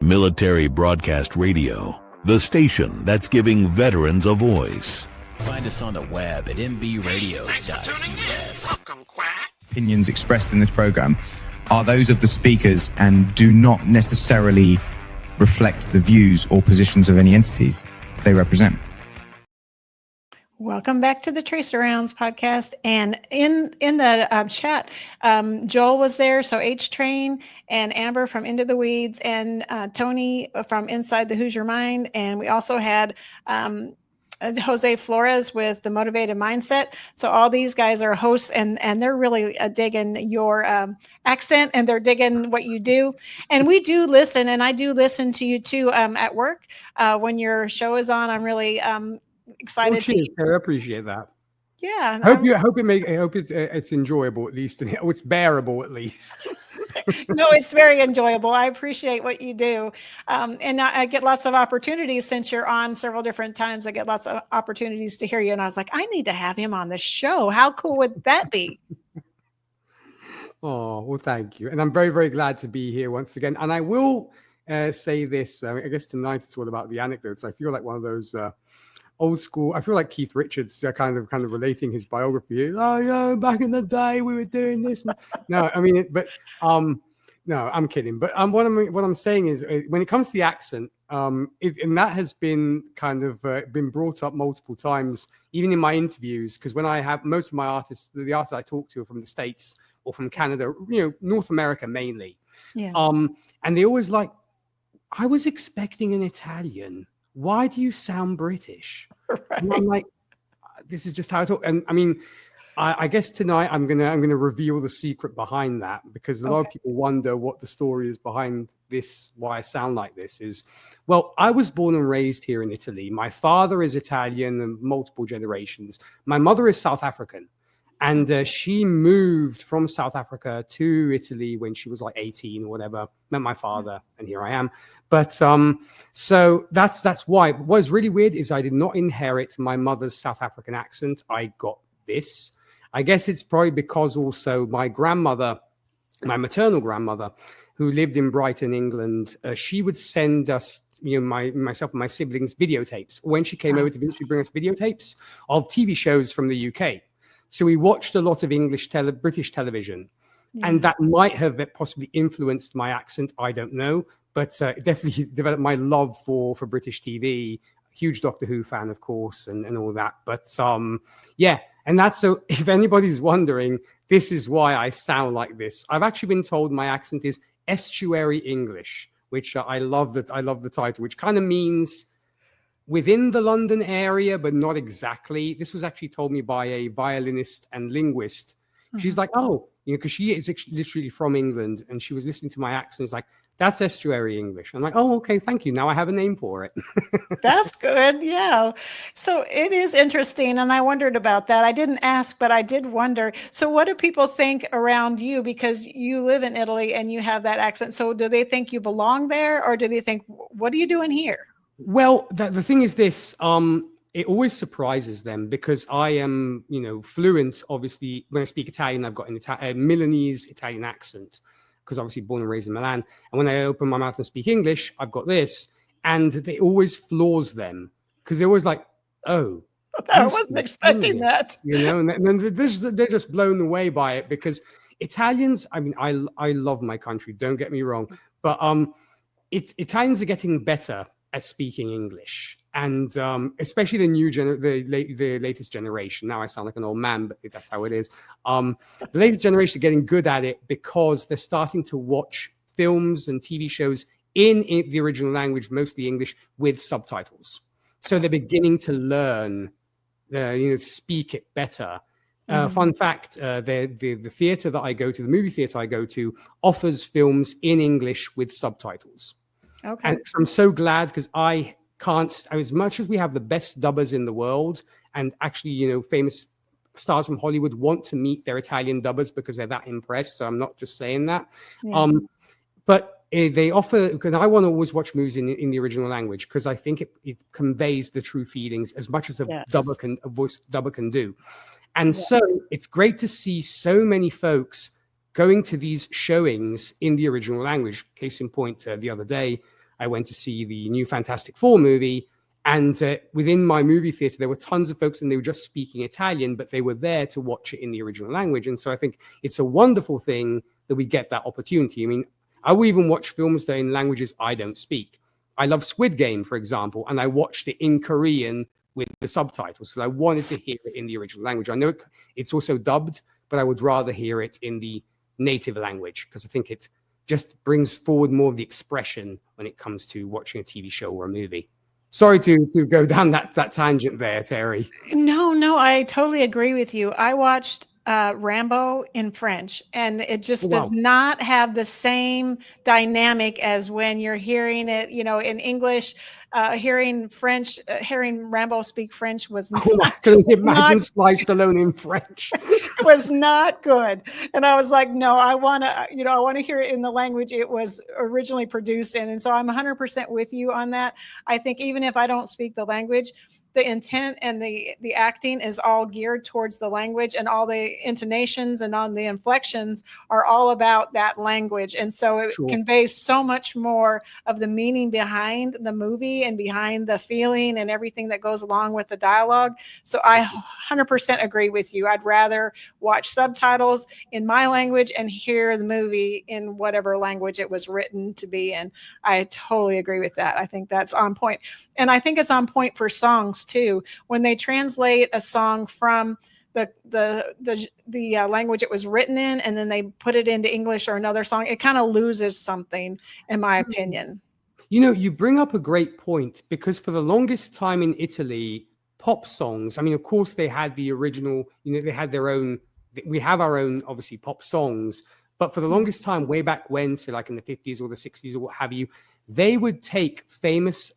Military Broadcast Radio, the station that's giving veterans a voice. Find us on the web at mbradio.us. Opinions expressed in this program are those of the speakers and do not necessarily reflect the views or positions of any entities they represent. Welcome back to the Tracer Rounds podcast. And in the chat, Joel was there. So H Train and Amber from Into the Weeds and Tony from Inside the Hoosier Mind. And we also had Jose Flores with the Motivated Mindset. So all these guys are hosts and they're really digging your accent and they're digging what you do. And we do listen, and I do listen to you too at work when your show is on. I'm really excited to. I appreciate that. Yeah. I hope it's enjoyable at least. It's bearable at least. No, it's very enjoyable. I appreciate what you do. And I get lots of opportunities since you're on several different times. I get lots of opportunities to hear you. And I was like, I need to have him on the show. How cool would that be? Oh, well, thank you. And I'm very, very glad to be here once again. And I will say this, I guess tonight it's all about the anecdotes. I feel like one of those old school. I feel like Keith Richards kind of relating his biography. Oh, yeah, back in the day we were doing this. No, I mean, no, I'm kidding. But what I'm saying is, when it comes to the accent, and that has been kind of been brought up multiple times, even in my interviews, because when I have most of my artists, the artists I talk to are from the States or from Canada, North America mainly. Yeah. And they always like, I was expecting an Italian. Why do you sound British? Right. And I'm like, this is just how I talk. And I mean, I guess tonight I'm gonna reveal the secret behind that, because a lot of people wonder what the story is behind this, why I sound like this is. Well, I was born and raised here in Italy. My father is Italian and multiple generations. My mother is South African. And she moved from South Africa to Italy when she was like 18 or whatever. Met my father, and here I am. But so that's why. What is really weird is I did not inherit my mother's South African accent. I got this. I guess it's probably because also my grandmother, my maternal grandmother, who lived in Brighton, England, she would send us, myself and my siblings, videotapes. When she came over to visit, she'd bring us videotapes of TV shows from the UK. So we watched a lot of British television, and that might have possibly influenced my accent. I don't know, but it definitely developed my love for British TV. Huge Doctor Who fan, of course, and all that. But yeah, and that's so. If anybody's wondering, this is why I sound like this. I've actually been told my accent is estuary English, which I love. I love the title, which kind of means within the London area, but not exactly. This was actually told me by a violinist and linguist. She's like, oh, because she is literally from England, and she was listening to my accent. It's like, that's estuary English. I'm like, oh, okay, thank you. Now I have a name for it. That's good. Yeah. So it is interesting. And I wondered about that. I didn't ask, but I did wonder. So what do people think around you? Because you live in Italy and you have that accent. So do they think you belong there, or do they think, what are you doing here? Well, the thing is this, it always surprises them, because I am, fluent. Obviously, when I speak Italian, I've got a Milanese Italian accent, because obviously born and raised in Milan. And when I open my mouth and speak English, I've got this. And it always floors them, because they're always like, oh. I wasn't expecting that. And they're just blown away by it, because Italians, I mean, I love my country, don't get me wrong. But Italians are getting better at speaking English, and especially the latest generation. Now I sound like an old man, but that's how it is. The latest generation are getting good at it, because they're starting to watch films and TV shows in the original language, mostly English, with subtitles. So they're beginning to learn, to speak it better. Fun fact: the theater that I go to, the movie theater I go to, offers films in English with subtitles. Okay. And I'm so glad, because I can't, as much as we have the best dubbers in the world, and actually, famous stars from Hollywood want to meet their Italian dubbers because they're that impressed. So I'm not just saying that. Yeah. But they offer, because I want to always watch movies in the original language, because I think it conveys the true feelings as much as a voice dubber can do. And so it's great to see so many folks going to these showings in the original language. Case in point, the other day, I went to see the new Fantastic Four movie. And within my movie theater, there were tons of folks and they were just speaking Italian, but they were there to watch it in the original language. And so I think it's a wonderful thing that we get that opportunity. I mean, I will even watch films that are in languages I don't speak. I love Squid Game, for example, and I watched it in Korean with the subtitles because I wanted to hear it in the original language. I know it's also dubbed, but I would rather hear it in the native language because I think it just brings forward more of the expression when it comes to watching a TV show or a movie. Sorry to go down that tangent there, Terri. No, I totally agree with you. I watched Rambo in French, and it just does not have the same dynamic as when you're hearing it, in English. Hearing Rambo speak French was not, couldn't imagine Sliced alone in French. It was not good. And I was like, no, I want to hear it in the language it was originally produced in. And so I'm 100% with you on that. I think even if I don't speak the language, the intent and the acting is all geared towards the language, and all the intonations and on the inflections are all about that language. And so it conveys so much more of the meaning behind the movie and behind the feeling and everything that goes along with the dialogue. So I 100% agree with you. I'd rather watch subtitles in my language and hear the movie in whatever language it was written to be in. I totally agree with that. I think that's on point. And I think it's on point for songs too. When they translate a song from the language it was written in, and then they put it into English or another song, it kind of loses something, in my opinion. You bring up a great point, because for the longest time in Italy, pop songs, I mean, of course, they had the original, they had their own, we have our own, obviously, pop songs, but for the longest time, way back when, so like in the 50s or the 60s or what have you, they would take famous,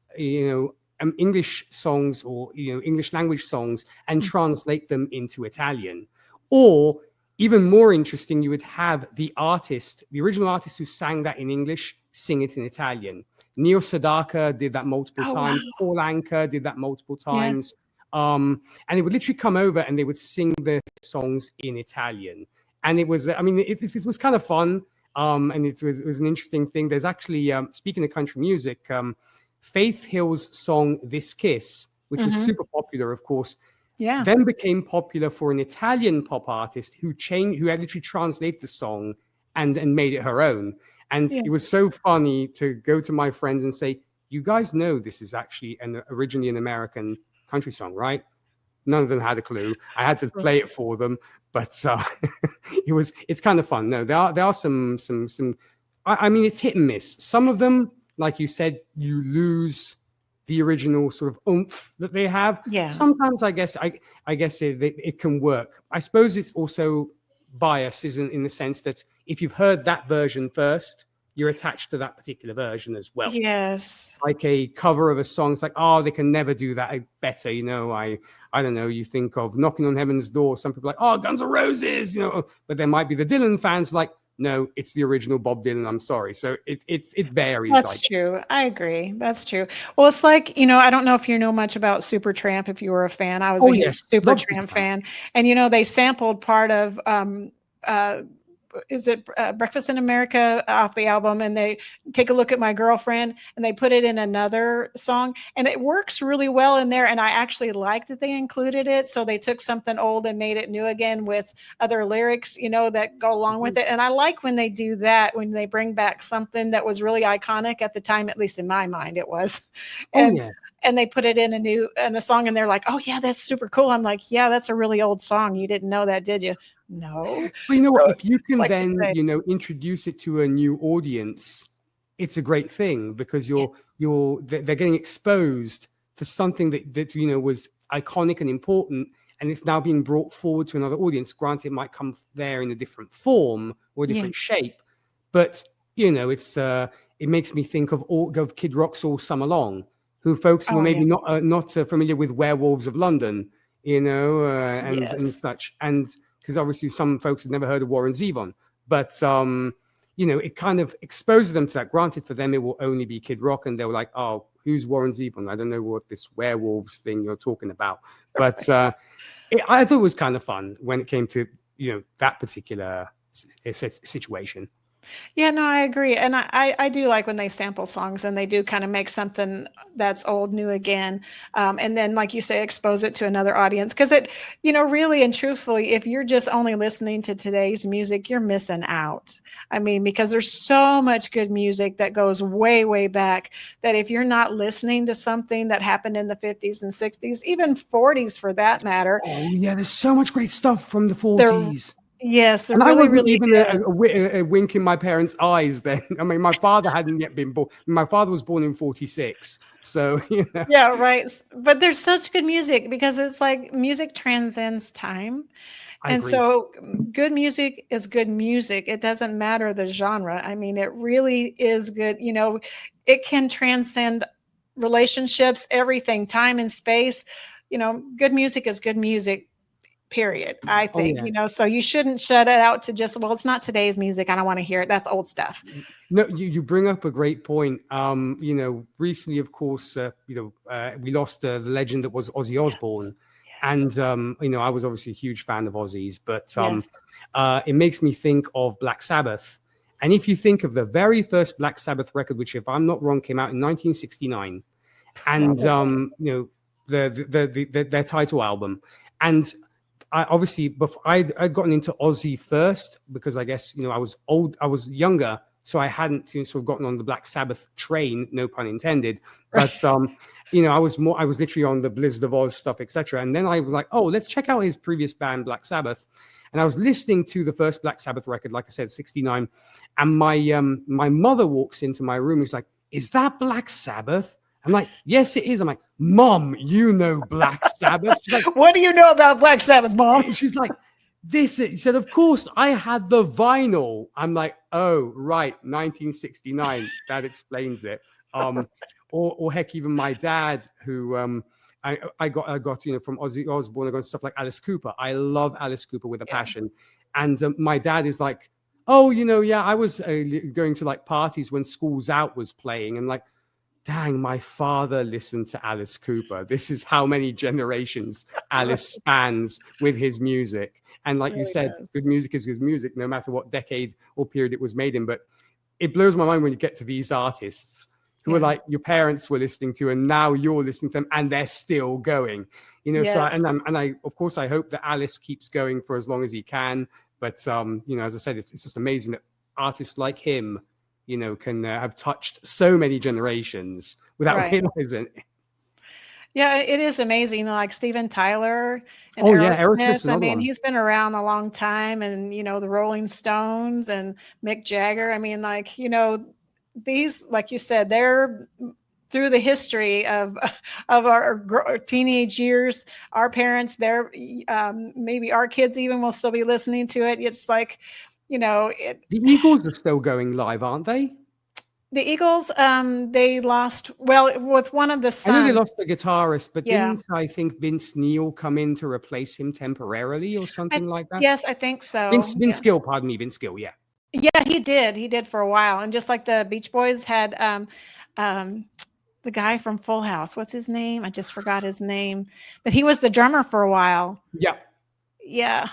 English songs or English language songs and translate them into Italian. Or even more interesting, you would have the original artist who sang that in English, sing it in Italian. Neil Sedaka did that multiple times. Wow. Paul Anka did that multiple times. Yeah. And it would literally come over and they would sing the songs in Italian. And it was, it was kind of fun. And it was an interesting thing. There's actually, speaking of country music, Faith Hill's song "This Kiss," which was super popular, of course, then became popular for an Italian pop artist who had literally translated the song and made it her own. And it was so funny to go to my friends and say, "You guys know this is actually originally an American country song, right?" None of them had a clue. I had to play it for them, but it's kind of fun. No, there are some. I mean, it's hit and miss. Some of them, like you said, you lose the original sort of oomph that they have. Yeah. Sometimes I guess it can work. I suppose it's also bias, isn't in the sense that if you've heard that version first, you're attached to that particular version as well. Yes. Like a cover of a song, it's like, oh, they can never do that better. I don't know. You think of Knocking on Heaven's Door. Some people are like, oh, Guns N' Roses, but there might be the Dylan fans like, no, it's the original Bob Dylan. I'm sorry. So it varies. That's true. I agree. That's true. Well, it's like, I don't know if you know much about Supertramp, if you were a fan. I was a huge Supertramp fan. And, they sampled part of, is it Breakfast in America off the album, and they Take a Look at My Girlfriend, and they put it in another song, and it works really well in there. And I actually like that they included it. So they took something old and made it new again with other lyrics, that go along with it. And I like when they do that, when they bring back something that was really iconic at the time, at least in my mind it was. And they put it in a song, and they're like, oh yeah, that's super cool. I'm like, yeah, that's a really old song. You didn't know that, did you? No. But you know what? If you can introduce it to a new audience, it's a great thing, because they're getting exposed to something that was iconic and important, and it's now being brought forward to another audience. Granted, it might come there in a different form or a different shape, but it makes me think of Kid Rock's All Summer Long, who folks who are maybe not familiar with Werewolves of London, and such, and because obviously some folks had never heard of Warren Zevon, but it kind of exposes them to that. Granted, for them it will only be Kid Rock, and they were like, oh, who's Warren Zevon? I don't know what this werewolves thing you're talking about. But I thought it was kind of fun when it came to that particular situation. Yeah, no, I agree. And I do like when they sample songs and they do kind of make something that's old new again. And then, like you say, expose it to another audience. Because it, really and truthfully, if you're just only listening to today's music, you're missing out. I mean, because there's so much good music that goes way, way back that if you're not listening to something that happened in the 50s and 60s, even 40s for that matter. Oh, yeah, there's so much great stuff from the 40s. Yes, and really, I wasn't really even a wink in my parents' eyes then. I mean, my father hadn't yet been born. My father was born in 46. So, Yeah, right. But there's such good music because it's like music transcends time. I agree. So good music is good music. It doesn't matter the genre. I mean, it really is good. It can transcend relationships, everything, time and space. Good music is good music. Period. I think, so you shouldn't shut it out to just, well, it's not today's music. I don't want to hear it. That's old stuff. No, you bring up a great point. Recently, of course, we lost the legend that was Ozzy Osbourne. Yes. And, I was obviously a huge fan of Ozzy's, but it makes me think of Black Sabbath. And if you think of the very first Black Sabbath record, which, if I'm not wrong, came out in 1969, and, their title album. And I'd gotten into Ozzy first because I guess, I was younger, so I hadn't sort of gotten on the Black Sabbath train, no pun intended. But, I was literally on the Blizzard of Oz stuff, etc. And then I was like, oh, let's check out his previous band, Black Sabbath. And I was listening to the first Black Sabbath record, like I said, 69. And my mother walks into my room. She's like, is that Black Sabbath? I'm like, yes, it is. I'm like, Mom, you know Black Sabbath. She's like, what do you know about Black Sabbath, Mom? She's like, she said, of course, I had the vinyl. I'm like, oh, right, 1969. That explains it. Or heck, even my dad, who I got from Ozzy Osbourne, I got stuff like Alice Cooper. I love Alice Cooper with a passion. And my dad is like, oh, I was going to like parties when School's Out was playing, and like, dang, my father listened to Alice Cooper. This is how many generations Alice spans with his music. And like you said, good music is good music, no matter what decade or period it was made in. But it blows my mind when you get to these artists who are like your parents were listening to, and now you're listening to them, and they're still going. So I of course I hope that Alice keeps going for as long as he can. But as I said, it's just amazing that artists like him, can have touched so many generations without realizing it. Yeah, it is amazing. Like Steven Tyler and Aerosmith. I mean, he's been around a long time, and the Rolling Stones and Mick Jagger. I mean, like, these, like you said, they're through the history of our teenage years. Our parents, they're maybe our kids even will still be listening to it. It's like, the Eagles are still going live, aren't they? The Eagles, they lost, with one of the sons. I know they lost the guitarist, but didn't I think Vince Neil come in to replace him temporarily or something like that? Yes, I think so. Vince Gill, pardon me, Vince Gill, yeah. Yeah, he did. He did for a while. And just like the Beach Boys had the guy from Full House. What's his name? I just forgot his name. But he was the drummer for a while. Yeah. Yeah.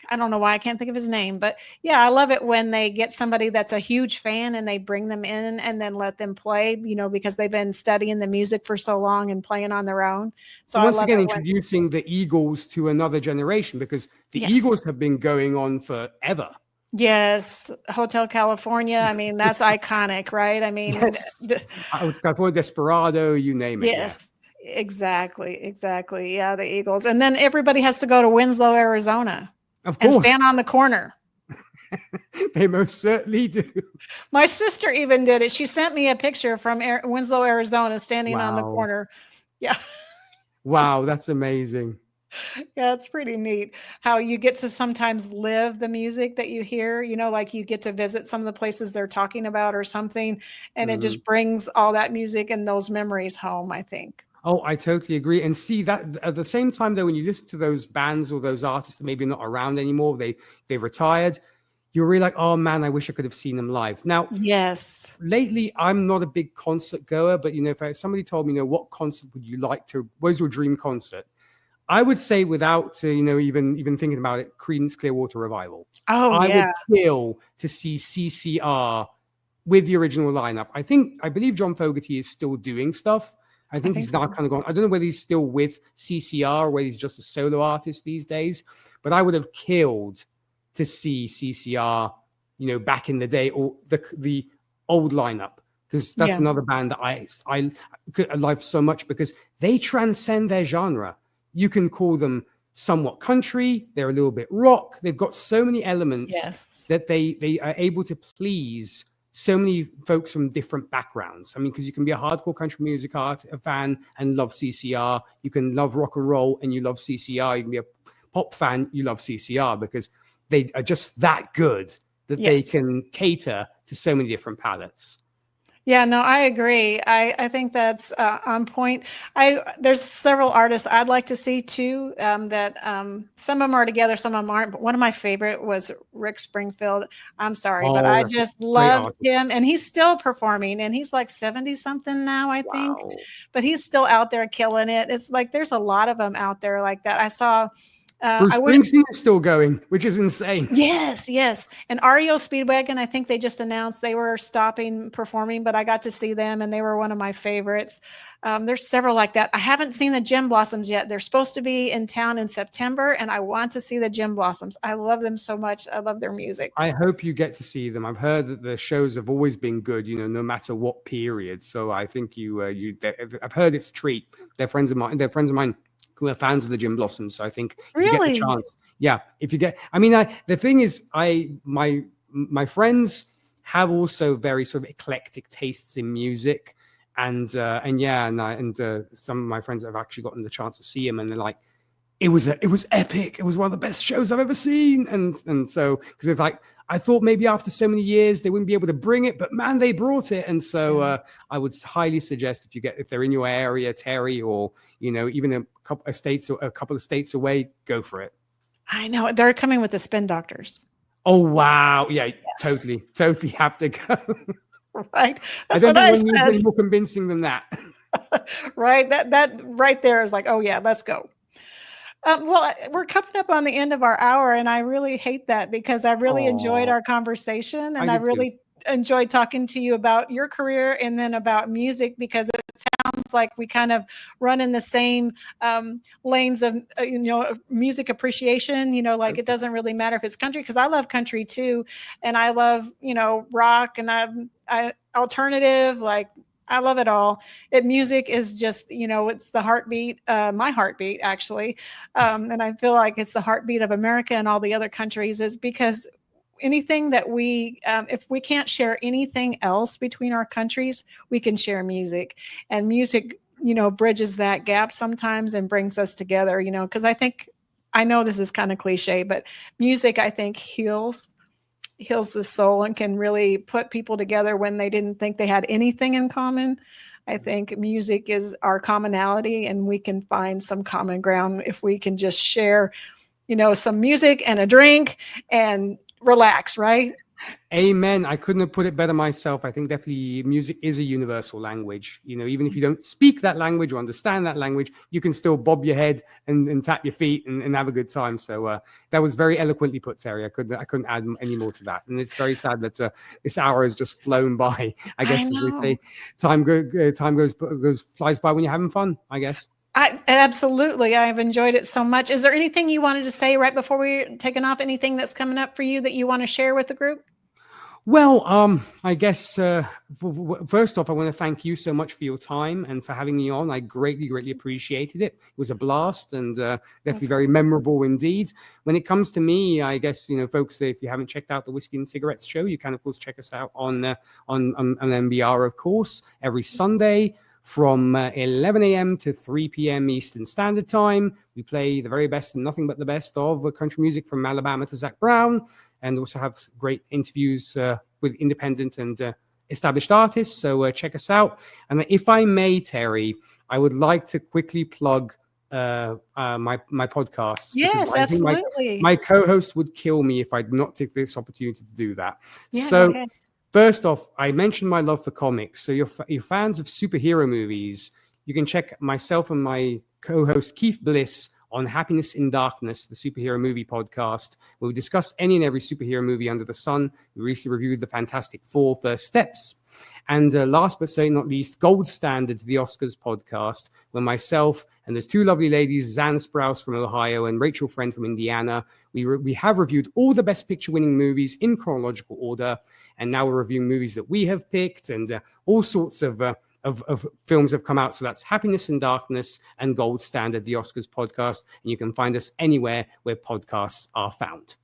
I don't know why I can't think of his name. But yeah, I love it when they get somebody that's a huge fan and they bring them in and then let them play, because they've been studying the music for so long and playing on their own. So once again, introducing the Eagles to another generation, because the Eagles have been going on forever. Yes, Hotel California. I mean, that's iconic, right? I mean, California Desperado, you name it. Yes, exactly. Yeah, the Eagles. And then everybody has to go to Winslow, Arizona. Of course. And stand on the corner. They most certainly do. My sister even did it. She sent me a picture from Winslow, Arizona, standing on the corner. Yeah. Wow, that's amazing. Yeah, it's pretty neat how you get to sometimes live the music that you hear, like you get to visit some of the places they're talking about or something, and it just brings all that music and those memories home, I think. Oh, I totally agree. And see that at the same time, though, when you listen to those bands or those artists that maybe not around anymore, they retired, you're really like, oh man, I wish I could have seen them live. Now, yes, lately I'm not a big concert goer, but if somebody told me, what concert would you like to? Where's your dream concert? I would say, without even thinking about it, Creedence Clearwater Revival. Oh, I yeah. would kill to see CCR with the original lineup. I believe John Fogerty is still doing stuff. I think he's now kind of gone. I don't know whether he's still with CCR or whether he's just a solo artist these days. But I would have killed to see CCR, back in the day, or the old lineup, because that's another band that I love so much because they transcend their genre. You can call them somewhat country. They're a little bit rock. They've got so many elements that they are able to please so many folks from different backgrounds. I mean, because you can be a hardcore country music fan and love CCR. You can love rock and roll and you love CCR. You can be a pop fan, you love CCR, because they are just that good that they can cater to so many different palettes. Yeah, no, I agree. I think that's on point. There's several artists I'd like to see too. That some of them are together, some of them aren't. But one of my favorite was Rick Springfield. I'm sorry, but I just loved him, and he's still performing, and he's like 70 something now, I think. But he's still out there killing it. It's like there's a lot of them out there like that. I saw. Bruce Springsteen is still going, which is insane. Yes. And REO Speedwagon, I think they just announced they were stopping performing, but I got to see them, and they were one of my favorites. There's several like that. I haven't seen the Gym Blossoms yet. They're supposed to be in town in September, and I want to see the Gym Blossoms. I love them so much. I love their music. I hope you get to see them. I've heard that the shows have always been good, no matter what period. So I think I've heard it's a treat. They're friends of mine. Who are fans of the Gym Blossoms. So I think if you get the chance. Yeah. If you get, the thing is, my friends have also very sort of eclectic tastes in music. And some of my friends have actually gotten the chance to see him, and they're like, it was epic. It was one of the best shows I've ever seen. And so, because they're like, I thought maybe after so many years they wouldn't be able to bring it, but man, they brought it. And so I would highly suggest if they're in your area, Terri, or even a couple of states away, go for it. I know they're coming with the Spin Doctors. Oh wow, yeah, yes. Totally have to go. Right, that's I don't think any more convincing than that. Right, that right there is like, oh yeah, let's go. Well, we're coming up on the end of our hour, and I really hate that because I really enjoyed our conversation, and I really enjoyed talking to you about your career and then about music, because it sounds like we kind of run in the same lanes of music appreciation. Like it doesn't really matter if it's country, because I love country too, and I love rock, and I alternative, like. I love it all. Music is just, it's the heartbeat, my heartbeat, actually. And I feel like it's the heartbeat of America and all the other countries, is because anything that if we can't share anything else between our countries, we can share music. And music, bridges that gap sometimes and brings us together, because I know this is kind of cliche, but music, I think, heals the soul and can really put people together when they didn't think they had anything in common. I think music is our commonality, and we can find some common ground if we can just share, some music and a drink and relax, right? Amen. I couldn't have put it better myself. I think definitely music is a universal language. Even if you don't speak that language or understand that language, you can still bob your head and tap your feet and have a good time. So that was very eloquently put, Terri. I couldn't add any more to that. And it's very sad that this hour has just flown by. I guess as we say, time flies by when you're having fun, I guess. Absolutely. I've enjoyed it so much. Is there anything you wanted to say right before we're taking off? Anything that's coming up for you that you want to share with the group? Well, I guess first off, I want to thank you so much for your time and for having me on. I greatly, greatly appreciated it. It was a blast and definitely very memorable indeed. When it comes to me, I guess, folks, if you haven't checked out the Whiskey and Cigarettes show, you can, of course, check us out on MBR, of course, every Sunday from 11 a.m. to 3 p.m. Eastern Standard Time. We play the very best and nothing but the best of country music from Alabama to Zac Brown, and also have great interviews with independent and established artists. So check us out. And if I may, Terri, I would like to quickly plug my podcast. Yes, absolutely. My co-host would kill me if I did not take this opportunity to do that. Yeah, so first off, I mentioned my love for comics. So you're fans of superhero movies, you can check myself and my co-host Keith Bliss on Happiness in Darkness, the superhero movie podcast, where we discuss any and every superhero movie under the sun. We recently reviewed the Fantastic Four: First Steps. And last but certainly not least, Gold Standard, the Oscars podcast, where myself and there's two lovely ladies, Zan Sprouse from Ohio and Rachel Friend from Indiana, we have reviewed all the Best Picture-winning movies in chronological order, and now we're reviewing movies that we have picked, and all sorts of films have come out. So that's Happiness in Darkness and Gold Standard, the Oscars podcast, and you can find us anywhere where podcasts are found.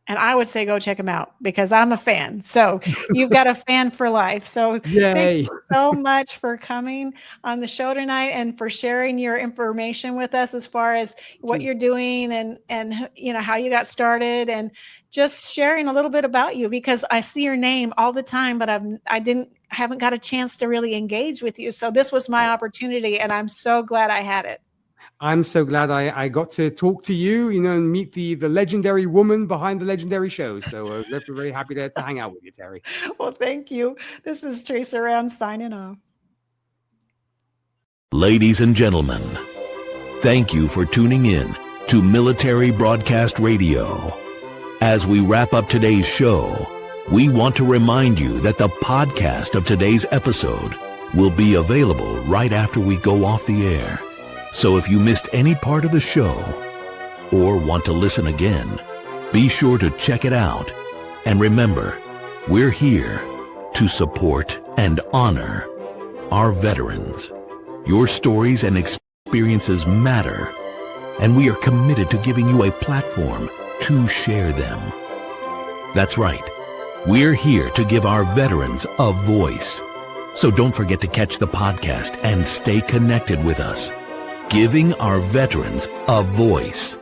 And I would say go check them out because I'm a fan. So you've got a fan for life. So thank you so much for coming on the show tonight and for sharing your information with us as far as what you're doing and you know how you got started and just sharing a little bit about you, because I see your name all the time, but I haven't got a chance to really engage with you. So this was my opportunity, and I'm so glad I had it. I'm so glad I got to talk to you, and meet the legendary woman behind the legendary shows. So we're very happy to hang out with you, Terri. Well, thank you. This is Tracer Round signing off. Ladies and gentlemen, thank you for tuning in to Military Broadcast Radio. As we wrap up today's show, we want to remind you that the podcast of today's episode will be available right after we go off the air. So if you missed any part of the show or want to listen again, be sure to check it out. And remember, we're here to support and honor our veterans. Your stories and experiences matter, and we are committed to giving you a platform to share them. That's right. We're here to give our veterans a voice. So don't forget to catch the podcast and stay connected with us. Giving our veterans a voice.